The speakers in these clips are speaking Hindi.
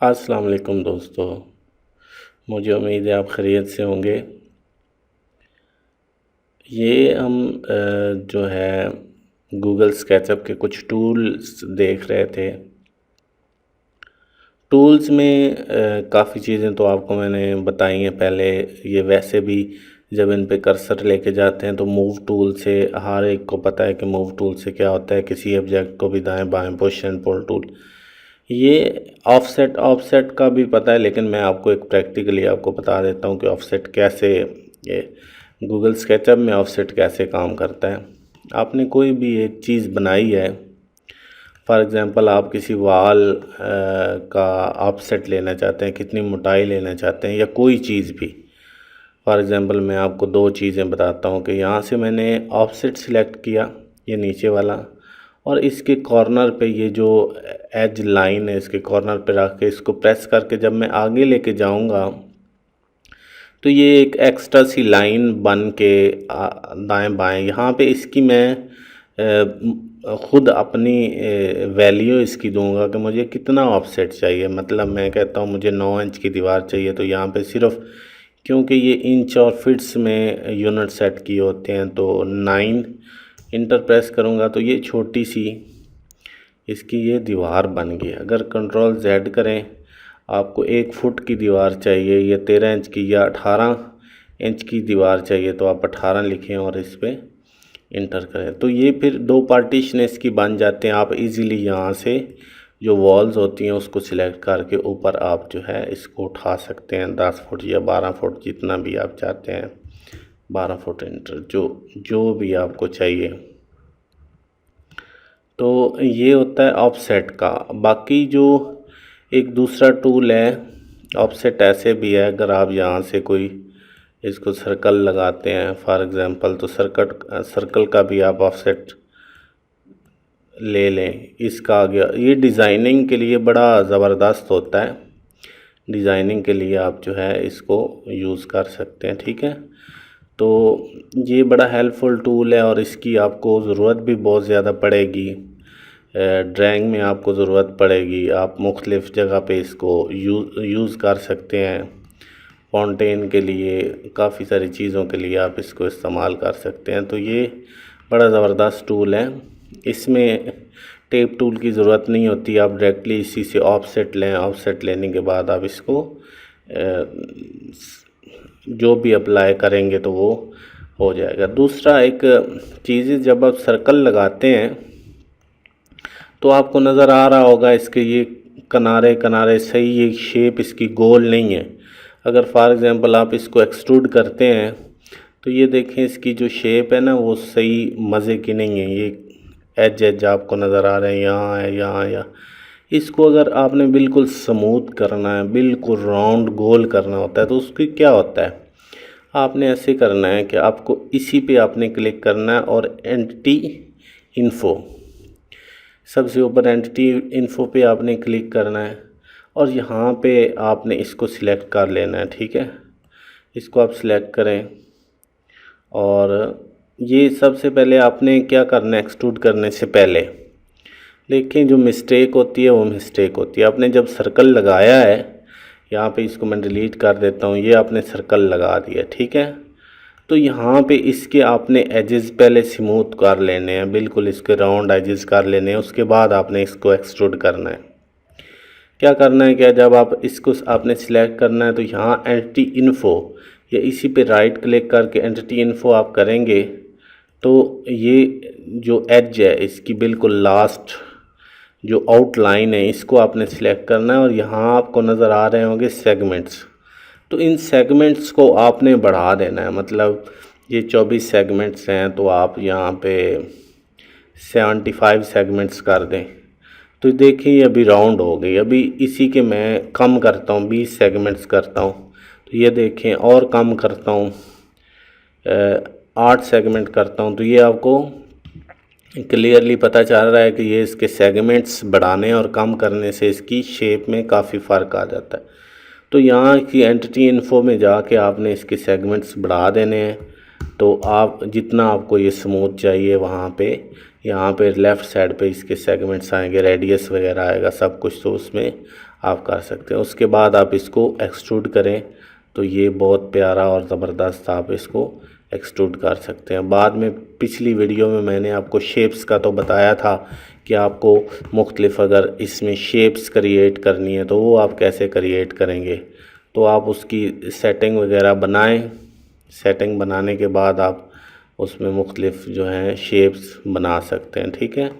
अस्सलाम वालेकुम दोस्तों। मुझे उम्मीद है आप खैरियत से होंगे। ये हम जो है गूगल स्केचअप के कुछ टूल्स देख रहे थे। टूल्स में काफ़ी चीज़ें तो आपको मैंने बताई हैं पहले। ये वैसे भी जब इन पे कर्सर लेके जाते हैं तो मूव टूल से हर एक को पता है कि मूव टूल से क्या होता है। किसी ऑब्जेक्ट को भी दाएं बाएं पुश एंड पुल टूल, ये ऑफसेट ऑफसेट का भी पता है, लेकिन मैं आपको एक प्रैक्टिकली आपको बता देता हूँ कि ऑफसेट कैसे, ये गूगल स्केचअप में ऑफसेट कैसे काम करता है। आपने कोई भी एक चीज़ बनाई है, फॉर एग्ज़ाम्पल आप किसी वाल का ऑफसेट लेना चाहते हैं, कितनी मोटाई लेना चाहते हैं, या कोई चीज़ भी। फॉर एग्ज़ाम्पल मैं आपको दो चीज़ें बताता हूँ कि यहाँ से मैंने ऑफसेट सिलेक्ट किया, ये नीचे वाला, और इसके कॉर्नर पे ये जो एज लाइन है इसके कॉर्नर पे रख के इसको प्रेस करके जब मैं आगे लेके जाऊंगा तो ये एक एक्स्ट्रा सी लाइन बन के दाएं बाएं यहाँ पे इसकी मैं ख़ुद अपनी वैल्यू इसकी दूंगा कि मुझे कितना ऑफसेट चाहिए। मतलब मैं कहता हूँ मुझे 9 इंच की दीवार चाहिए, तो यहाँ पे सिर्फ क्योंकि ये इंच और फिट्स में यूनिट सेट किए होते हैं तो 9 इंटर प्रेस करूँगा तो ये छोटी सी इसकी ये दीवार बन गई। अगर कंट्रोल जेड करें, आपको 1 फुट की दीवार चाहिए या 13 इंच की या 18 इंच की दीवार चाहिए तो आप 18 लिखें और इस पर इंटर करें, तो ये फिर दो पार्टीशन इसकी बन जाते हैं। आप इजीली यहाँ से जो वॉल्स होती हैं उसको सिलेक्ट करके ऊपर आप जो है इसको उठा सकते हैं। 10 फुट या 12 फुट जितना भी आप चाहते हैं, 12 फुट इंटर जो जो भी आपको चाहिए। तो ये होता है ऑफसेट का। बाकी जो एक दूसरा टूल है ऑफसेट ऐसे भी है, अगर आप यहाँ से कोई इसको सर्कल लगाते हैं फॉर एग्ज़ाम्पल, तो सर्कल का भी आप ऑफसेट ले लें। इसका आ गया, ये डिज़ाइनिंग के लिए बड़ा ज़बरदस्त होता है। डिज़ाइनिंग के लिए आप जो है इसको यूज़ कर सकते हैं, ठीक है। तो ये बड़ा हेल्पफुल टूल है और इसकी आपको ज़रूरत भी बहुत ज़्यादा पड़ेगी। ड्राइंग में आपको ज़रूरत पड़ेगी, आप मुख्तलिफ़ जगह पे इसको यूज़ कर सकते हैं। फाउंटेन के लिए, काफ़ी सारी चीज़ों के लिए आप इसको इस्तेमाल कर सकते हैं। तो ये बड़ा ज़बरदस्त टूल है। इसमें टेप टूल की ज़रूरत नहीं होती, आप डायरेक्टली इसी से ऑफसेट लें। ऑफसेट लेने के बाद आप इसको जो भी अप्लाई करेंगे तो वो हो जाएगा। दूसरा एक चीज़, जब आप सर्कल लगाते हैं तो आपको नज़र आ रहा होगा इसके ये किनारे किनारे सही, ये शेप इसकी गोल नहीं है। अगर फॉर एग्ज़ाम्पल आप इसको एक्सट्रूड करते हैं तो ये देखें इसकी जो शेप है ना वो सही मज़े की नहीं है। ये एज एज आपको नज़र आ रहे हैं, यहाँ है, यहाँ या इसको अगर आपने बिल्कुल स्मूथ करना है, बिल्कुल राउंड गोल करना होता है, तो उसकी क्या होता है, आपने ऐसे करना है कि आपको इसी पे आपने क्लिक करना है और एंटिटी इन्फो, सबसे ऊपर एंटिटी इन्फो पे आपने क्लिक करना है और यहाँ पे आपने इसको सिलेक्ट कर लेना है, ठीक है। इसको आप सिलेक्ट करें और ये सबसे पहले आपने क्या करना है, एक्सट्रूड करने से पहले देखें जो मिस्टेक होती है वो मिस्टेक होती है। आपने जब सर्कल लगाया है, यहाँ पे इसको मैं डिलीट कर देता हूँ, ये आपने सर्कल लगा दिया, ठीक है। तो यहाँ पे इसके आपने एजेस पहले स्मूथ कर लेने हैं, बिल्कुल इसके राउंड एजेस कर लेने हैं। उसके बाद आपने इसको एक्सट्रूड करना है। क्या करना है, क्या जब आप इसको आपने सिलेक्ट करना है तो यहाँ एंटिटी इन्फो या इसी पे राइट क्लिक करके एंटिटी इन्फो आप करेंगे तो ये जो एज है इसकी बिल्कुल लास्ट जो आउटलाइन है इसको आपने सिलेक्ट करना है और यहाँ आपको नज़र आ रहे होंगे सेगमेंट्स। तो इन सेगमेंट्स को आपने बढ़ा देना है। मतलब ये 24 सेगमेंट्स हैं तो आप यहाँ पे 75 सेगमेंट्स कर दें। तो देखिए अभी राउंड हो गई। अभी इसी के मैं कम करता हूँ, 20 सेगमेंट्स करता हूँ, तो ये देखें और कम करता हूँ, 8 सेगमेंट करता हूँ, तो ये आपको क्लियरली पता चल रहा है कि ये इसके सेगमेंट्स बढ़ाने और कम करने से इसकी शेप में काफ़ी फ़र्क आ जाता है। तो यहाँ की एंटिटी इन्फो में जाके आपने इसके सेगमेंट्स बढ़ा देने हैं। तो आप जितना आपको ये स्मूथ चाहिए वहाँ पे यहाँ पे लेफ़्ट साइड पे इसके सेगमेंट्स आएंगे, रेडियस वगैरह आएगा, सब कुछ तो उसमें आप कर सकते हैं। उसके बाद आप इसको एक्सट्रूड करें तो ये बहुत प्यारा और ज़बरदस्त आप इसको एक्सट्रूड कर सकते हैं। बाद में पिछली वीडियो में मैंने आपको शेप्स का तो बताया था कि आपको मुख्तलिफ अगर इसमें शेप्स क्रिएट करनी है तो वो आप कैसे क्रिएट करेंगे। तो आप उसकी सेटिंग वगैरह बनाएं। सेटिंग बनाने के बाद आप उसमें मुख्तलिफ जो हैं शेप्स बना सकते हैं। ठीक है,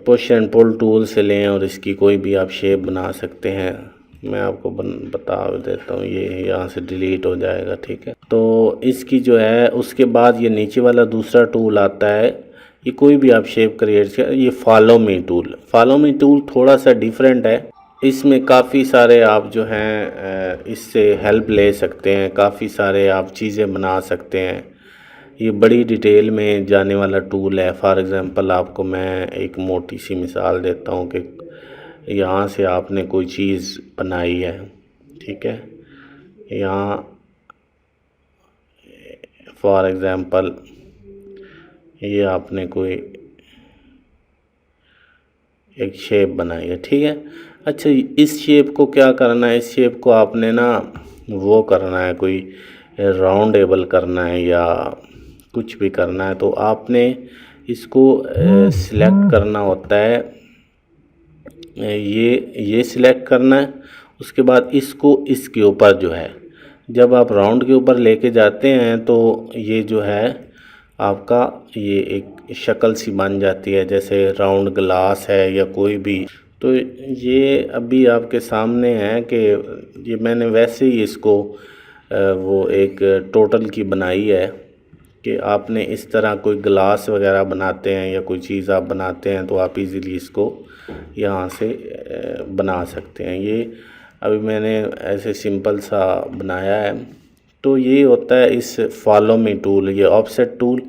पुश एंड पुल टूल से लें और इसकी कोई भी आप शेप बना सकते हैं। मैं आपको बता देता हूँ, ये यहाँ से डिलीट हो जाएगा। ठीक है, तो इसकी जो है उसके बाद ये नीचे वाला दूसरा टूल आता है, ये कोई भी आप शेप क्रिएट कर, ये follow me tool. Follow me tool थोड़ा सा डिफरेंट है, इसमें काफ़ी सारे आप जो हैं इससे हेल्प ले सकते हैं, काफ़ी सारे आप चीज़ें बना सकते हैं। ये बड़ी डिटेल में जाने वाला टूल है। फॉर एग्ज़ाम्पल आपको मैं एक मोटी सी मिसाल देता हूँ कि यहाँ से आपने कोई चीज़ बनाई है। ठीक है, यहाँ फॉर एग्ज़ाम्पल ये आपने कोई एक शेप बनाई है। ठीक है, अच्छा इस शेप को क्या करना है, इस शेप को आपने ना वो करना है, कोई राउंडेबल करना है या कुछ भी करना है, तो आपने इसको सिलेक्ट करना होता है, ये सिलेक्ट करना है। उसके बाद इसको इसके ऊपर जो है, जब आप राउंड के ऊपर लेके जाते हैं तो ये जो है आपका ये एक शक्ल सी बन जाती है, जैसे राउंड ग्लास है या कोई भी। तो ये अभी आपके सामने है कि ये मैंने वैसे ही इसको वो एक टोटल की बनाई है कि आपने इस तरह कोई ग्लास वगैरह बनाते हैं या कोई चीज़ आप बनाते हैं तो आप इजीली इसको यहाँ से बना सकते हैं। ये अभी मैंने ऐसे सिंपल सा बनाया है। तो ये होता है इस फॉलो मी टूल, ये ऑफसेट टूल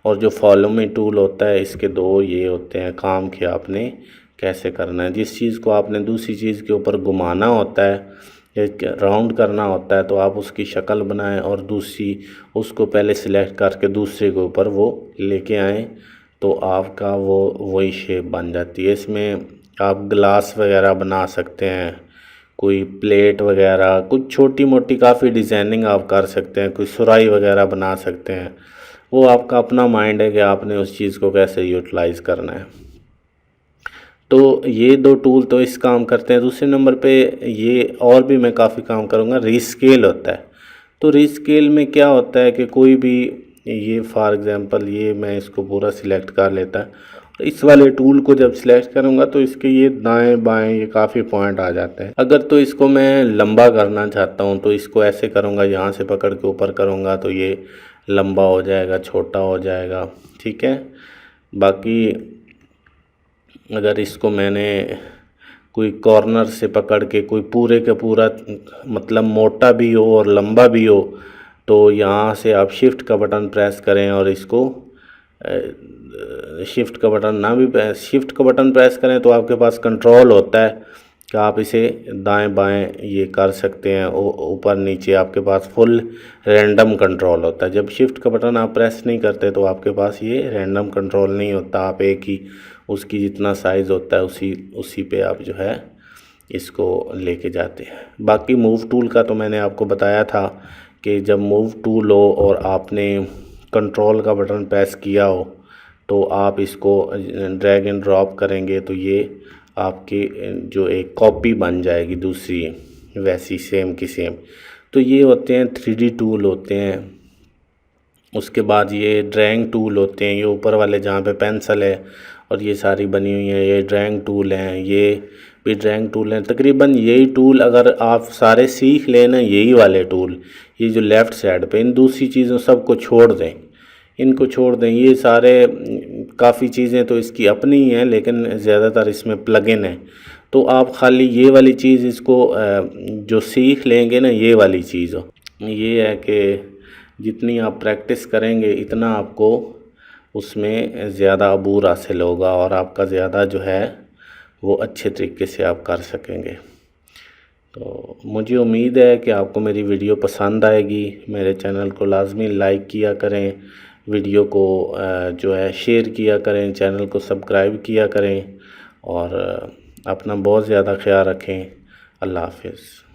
और जो फॉलो मी टूल होता है, इसके दो ये होते हैं काम कि आपने कैसे करना है। जिस चीज़ को आपने दूसरी चीज़ के ऊपर घुमाना होता है या राउंड करना होता है तो आप उसकी शक्ल बनाएं और दूसरी उसको पहले सिलेक्ट करके दूसरे के ऊपर वो लेके आएँ तो आपका वो वही शेप बन जाती है। इसमें आप ग्लास वगैरह बना सकते हैं, कोई प्लेट वगैरह, कुछ छोटी मोटी काफ़ी डिज़ाइनिंग आप कर सकते हैं, कोई सुराही वगैरह बना सकते हैं। वो आपका अपना माइंड है कि आपने उस चीज़ को कैसे यूटिलाइज़ करना है। तो ये दो टूल तो इस काम करते हैं। दूसरे नंबर पे ये और भी मैं काफ़ी काम करूँगा, रीस्केल होता है। तो रीस्केल में क्या होता है कि कोई भी ये फॉर एग्ज़ाम्पल ये मैं इसको पूरा सिलेक्ट कर लेता है, इस वाले टूल को जब सिलेक्ट करूँगा तो इसके ये दाएं बाएं ये काफ़ी पॉइंट आ जाते हैं। अगर तो इसको मैं लंबा करना चाहता हूँ तो इसको ऐसे करूँगा, यहाँ से पकड़ के ऊपर करूँगा तो ये लंबा हो जाएगा, छोटा हो जाएगा। ठीक है, बाकी अगर इसको मैंने कोई कॉर्नर से पकड़ के कोई पूरे का पूरा मतलब मोटा भी हो और लंबा भी हो तो यहाँ से आप शिफ्ट का बटन प्रेस करें और इसको शिफ्ट का बटन ना भी शिफ्ट का बटन प्रेस करें तो आपके पास कंट्रोल होता है कि आप इसे दाएं बाएं ये कर सकते हैं, ऊपर नीचे आपके पास फुल रैंडम कंट्रोल होता है। जब शिफ्ट का बटन आप प्रेस नहीं करते तो आपके पास ये रैंडम कंट्रोल नहीं होता, आप एक ही उसकी जितना साइज़ होता है उसी पे आप जो है इसको लेके जाते हैं। बाकी मूव टूल का तो मैंने आपको बताया था कि जब मूव टूल हो और आपने कंट्रोल का बटन प्रेस किया हो तो आप इसको ड्रैग एंड ड्रॉप करेंगे तो ये आपके जो एक कॉपी बन जाएगी दूसरी वैसी सेम की सेम। तो ये होते हैं 3D टूल होते हैं। उसके बाद ये ड्राइंग टूल होते हैं, ये ऊपर वाले जहाँ पे पेंसिल है और ये सारी बनी हुई हैं, ये ड्राइंग टूल हैं, ये भी ड्राइंग टूल हैं। तकरीबन यही टूल अगर आप सारे सीख लें ना, यही वाले टूल, ये जो लेफ़्ट साइड पे, इन दूसरी चीज़ों सबको छोड़ दें, इनको छोड़ दें। ये सारे काफ़ी चीज़ें तो इसकी अपनी ही हैं लेकिन ज़्यादातर इसमें प्लगइन है। तो आप खाली ये वाली चीज़ इसको जो सीख लेंगे ना, ये वाली चीज़ ये है कि जितनी आप प्रैक्टिस करेंगे इतना आपको उसमें ज़्यादा अबूर हासिल होगा और आपका ज़्यादा जो है वो अच्छे तरीके से आप कर सकेंगे। तो मुझे उम्मीद है कि आपको मेरी वीडियो पसंद आएगी। मेरे चैनल को लाजमी लाइक किया करें, वीडियो को जो है शेयर किया करें, चैनल को सब्सक्राइब किया करें और अपना बहुत ज़्यादा ख्याल रखें। अल्लाह हाफ़िज़।